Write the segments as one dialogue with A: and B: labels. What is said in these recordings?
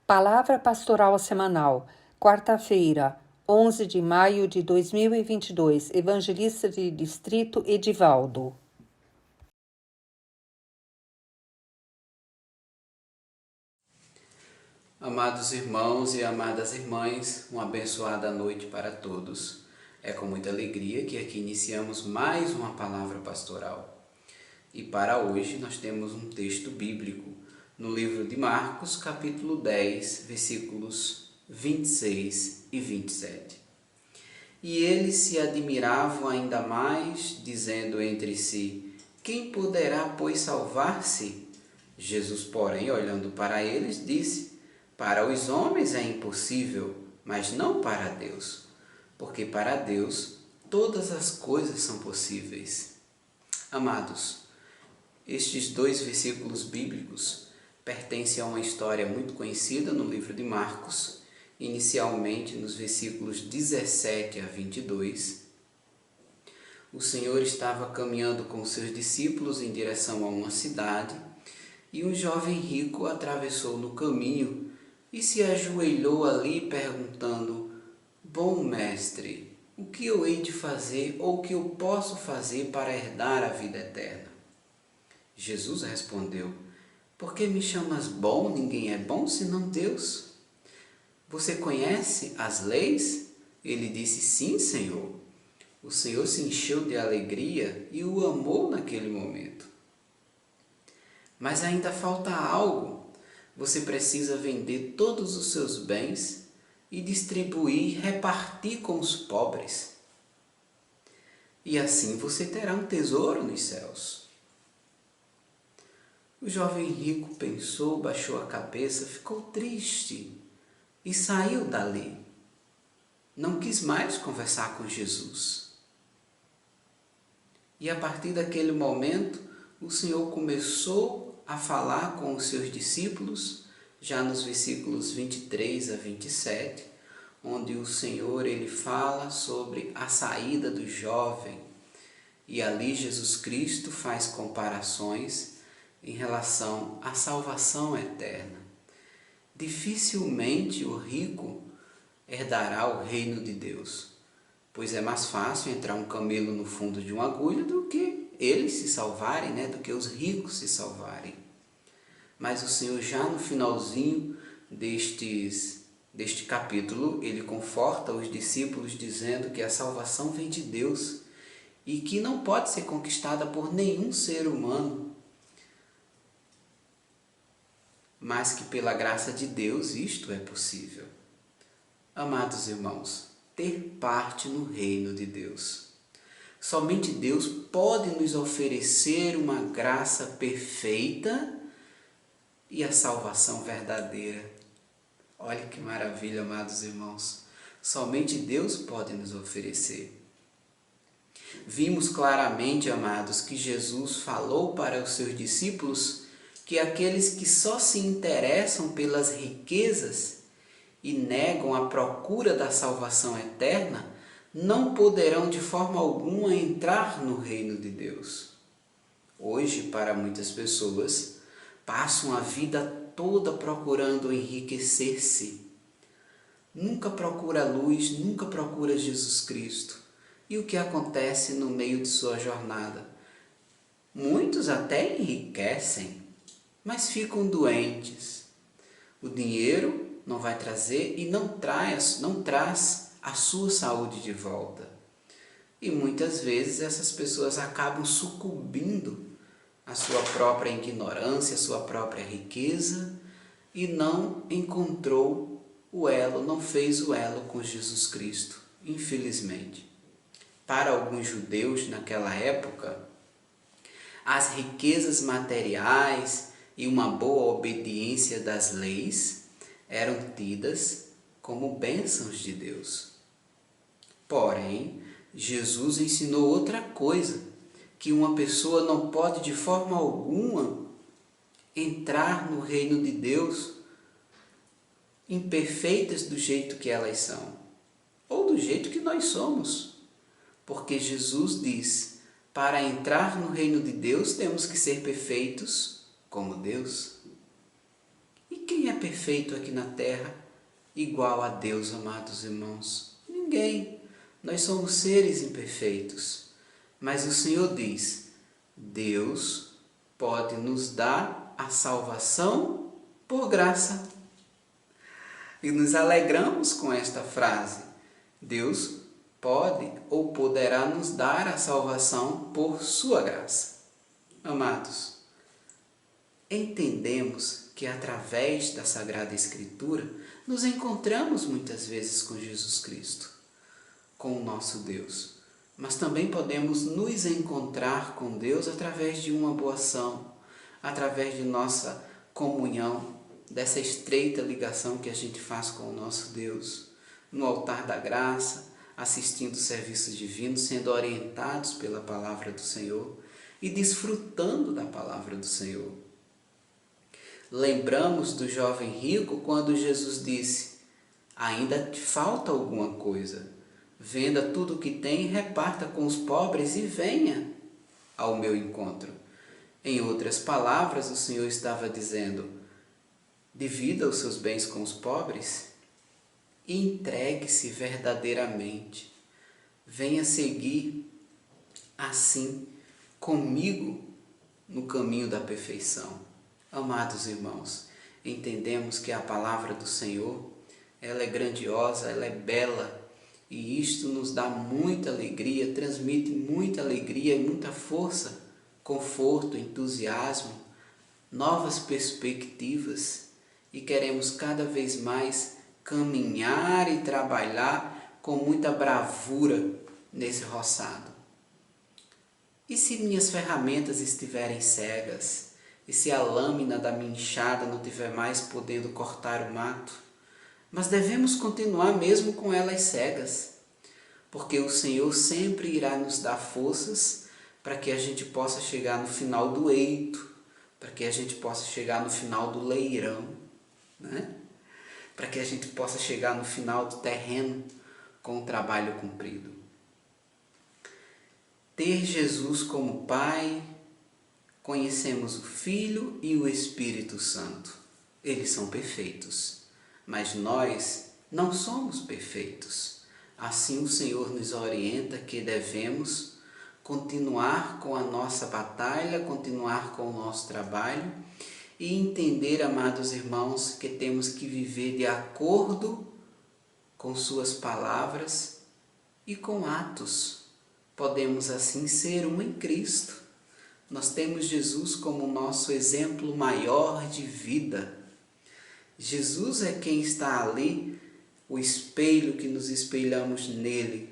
A: Palavra Pastoral Semanal, quarta-feira, 11 de maio de 2022, Evangelista de Distrito Edivaldo.
B: Amados irmãos e amadas irmãs, uma abençoada noite para todos. É com muita alegria que aqui iniciamos mais uma palavra pastoral. E para hoje nós temos um texto bíblico no livro de Marcos, capítulo 10, versículos 26 e 27. E eles se admiravam ainda mais, dizendo entre si: quem poderá, pois, salvar-se? Jesus, porém, olhando para eles, disse: para os homens é impossível, mas não para Deus, porque para Deus todas as coisas são possíveis. Amados, estes dois versículos bíblicos pertencem a uma história muito conhecida no livro de Marcos, inicialmente nos versículos 17 a 22. O Senhor estava caminhando com seus discípulos em direção a uma cidade e um jovem rico atravessou no caminho e se ajoelhou ali perguntando: bom mestre, o que eu hei de fazer ou o que eu posso fazer para herdar a vida eterna? Jesus respondeu: por que me chamas bom? Ninguém é bom senão Deus. Você conhece as leis? Ele disse: sim, Senhor. O Senhor se encheu de alegria e o amou naquele momento. Mas ainda falta algo. Você precisa vender todos os seus bens e distribuir, repartir com os pobres. E assim você terá um tesouro nos céus. O jovem rico pensou, baixou a cabeça, ficou triste e saiu dali. Não quis mais conversar com Jesus. E a partir daquele momento, o Senhor começou a falar com os seus discípulos, já nos versículos 23 a 27, onde o Senhor ele fala sobre a saída do jovem. E ali Jesus Cristo faz comparações em relação à salvação eterna. Dificilmente o rico herdará o reino de Deus, pois é mais fácil entrar um camelo no fundo de uma agulha do que eles se salvarem, do que os ricos se salvarem. Mas o Senhor já no finalzinho deste capítulo, ele conforta os discípulos dizendo que a salvação vem de Deus e que não pode ser conquistada por nenhum ser humano, mas que pela graça de Deus isto é possível. Amados irmãos, ter parte no reino de Deus. Somente Deus pode nos oferecer uma graça perfeita e a salvação verdadeira. Olha que maravilha, amados irmãos. Somente Deus pode nos oferecer. Vimos claramente, amados, que Jesus falou para os seus discípulos que aqueles que só se interessam pelas riquezas e negam a procura da salvação eterna, não poderão de forma alguma entrar no reino de Deus. Hoje, para muitas pessoas, passam a vida toda procurando enriquecer-se. Nunca procura a luz, nunca procura Jesus Cristo. E o que acontece no meio de sua jornada? Muitos até enriquecem, mas ficam doentes. O dinheiro não vai trazer e não traz a sua saúde de volta. E muitas vezes essas pessoas acabam sucumbindo à sua própria ignorância, à sua própria riqueza e não encontrou o elo, não fez o elo com Jesus Cristo, infelizmente. Para alguns judeus naquela época, as riquezas materiais e uma boa obediência das leis eram tidas como bênçãos de Deus. Porém, Jesus ensinou outra coisa, que uma pessoa não pode de forma alguma entrar no reino de Deus imperfeitas do jeito que elas são, ou do jeito que nós somos. Porque Jesus diz: para entrar no reino de Deus temos que ser perfeitos como Deus. E quem é perfeito aqui na terra igual a Deus, amados irmãos. Ninguém. Nós somos seres imperfeitos. Mas o Senhor diz: Deus pode nos dar a salvação por graça. E nos alegramos com esta frase. Deus pode ou poderá nos dar a salvação por sua graça. Amados, entendemos que através da Sagrada Escritura nos encontramos muitas vezes com Jesus Cristo, com o nosso Deus. Mas também podemos nos encontrar com Deus através de uma boa ação, através de nossa comunhão, dessa estreita ligação que a gente faz com o nosso Deus, no altar da graça, assistindo serviços divinos, sendo orientados pela palavra do Senhor e desfrutando da palavra do Senhor. Lembramos do jovem rico quando Jesus disse: ainda te falta alguma coisa. Venda tudo o que tem, reparta com os pobres e venha ao meu encontro. Em outras palavras, o Senhor estava dizendo: divida os seus bens com os pobres e entregue-se verdadeiramente. Venha seguir assim comigo no caminho da perfeição. Amados irmãos, entendemos que a palavra do Senhor, ela é grandiosa, ela é bela, e isto nos dá muita alegria, transmite muita alegria e muita força, conforto, entusiasmo, novas perspectivas, e queremos cada vez mais caminhar e trabalhar com muita bravura nesse roçado. E se minhas ferramentas estiverem cegas? E se a lâmina da minha enxada não estiver mais podendo cortar o mato? Mas devemos continuar mesmo com elas cegas, porque o Senhor sempre irá nos dar forças para que a gente possa chegar no final do eito, para que a gente possa chegar no final do leirão, né? Para que a gente possa chegar no final do terreno com o trabalho cumprido. Ter Jesus como Pai, conhecemos o Filho e o Espírito Santo. Eles são perfeitos, mas nós não somos perfeitos. Assim o Senhor nos orienta que devemos continuar com a nossa batalha, continuar com o nosso trabalho e entender, amados irmãos, que temos que viver de acordo com suas palavras e com atos. Podemos assim ser um em Cristo. Nós temos Jesus como nosso exemplo maior de vida. Jesus é quem está ali, o espelho que nos espelhamos nele.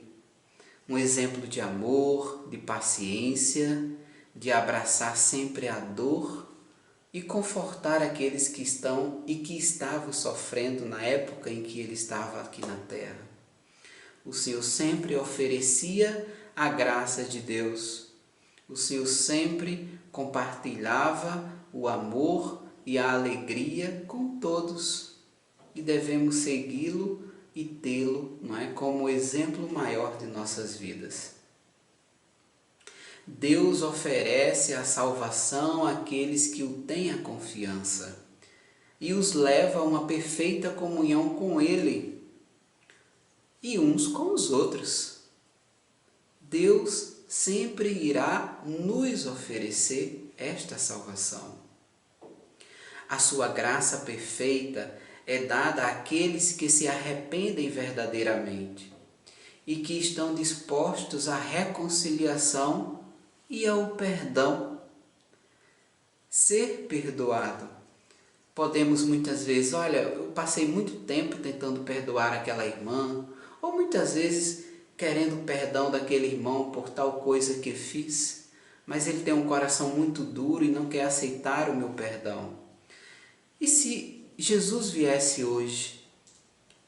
B: Um exemplo de amor, de paciência, de abraçar sempre a dor e confortar aqueles que estão e que estavam sofrendo na época em que ele estava aqui na terra. O Senhor sempre oferecia a graça de Deus. O Senhor sempre compartilhava o amor e a alegria com todos. E devemos segui-lo e tê-lo, não é, como exemplo maior de nossas vidas. Deus oferece a salvação àqueles que o têm a confiança e os leva a uma perfeita comunhão com Ele e uns com os outros. Deus sempre irá nos oferecer esta salvação. A sua graça perfeita é dada àqueles que se arrependem verdadeiramente e que estão dispostos à reconciliação e ao perdão. Ser perdoado. Podemos muitas vezes, olha, eu passei muito tempo tentando perdoar aquela irmã, ou muitas vezes querendo perdão daquele irmão por tal coisa que fiz, mas ele tem um coração muito duro e não quer aceitar o meu perdão. E se Jesus viesse hoje?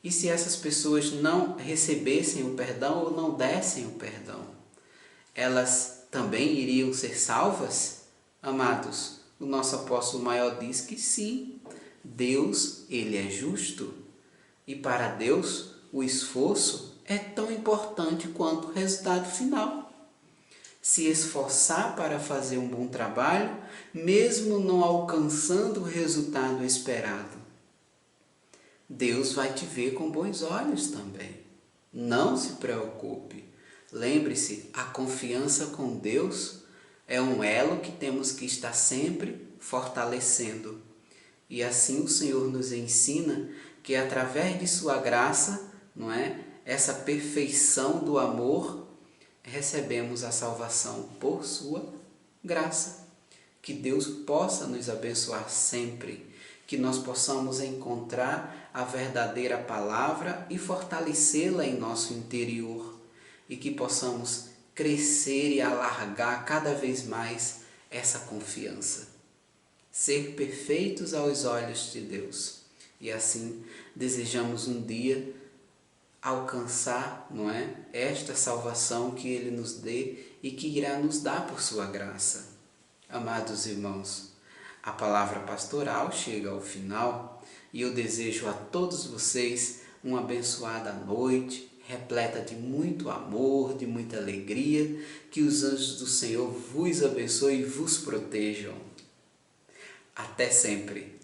B: E se essas pessoas não recebessem o perdão ou não dessem o perdão? Elas também iriam ser salvas? Amados, o nosso apóstolo maior diz que sim, Deus, ele é justo. E para Deus, o esforço é tão importante quanto o resultado final. Se esforçar para fazer um bom trabalho, mesmo não alcançando o resultado esperado. Deus vai te ver com bons olhos também. Não se preocupe. Lembre-se, a confiança com Deus é um elo que temos que estar sempre fortalecendo. E assim o Senhor nos ensina que através de sua graça, não é? Essa perfeição do amor, recebemos a salvação por sua graça. Que Deus possa nos abençoar sempre, que nós possamos encontrar a verdadeira palavra e fortalecê-la em nosso interior, e que possamos crescer e alargar cada vez mais essa confiança. Ser perfeitos aos olhos de Deus. E assim desejamos um dia alcançar, não é, esta salvação que Ele nos dê e que irá nos dar por sua graça. Amados irmãos, a palavra pastoral chega ao final e eu desejo a todos vocês uma abençoada noite, repleta de muito amor, de muita alegria, que os anjos do Senhor vos abençoem e vos protejam. Até sempre!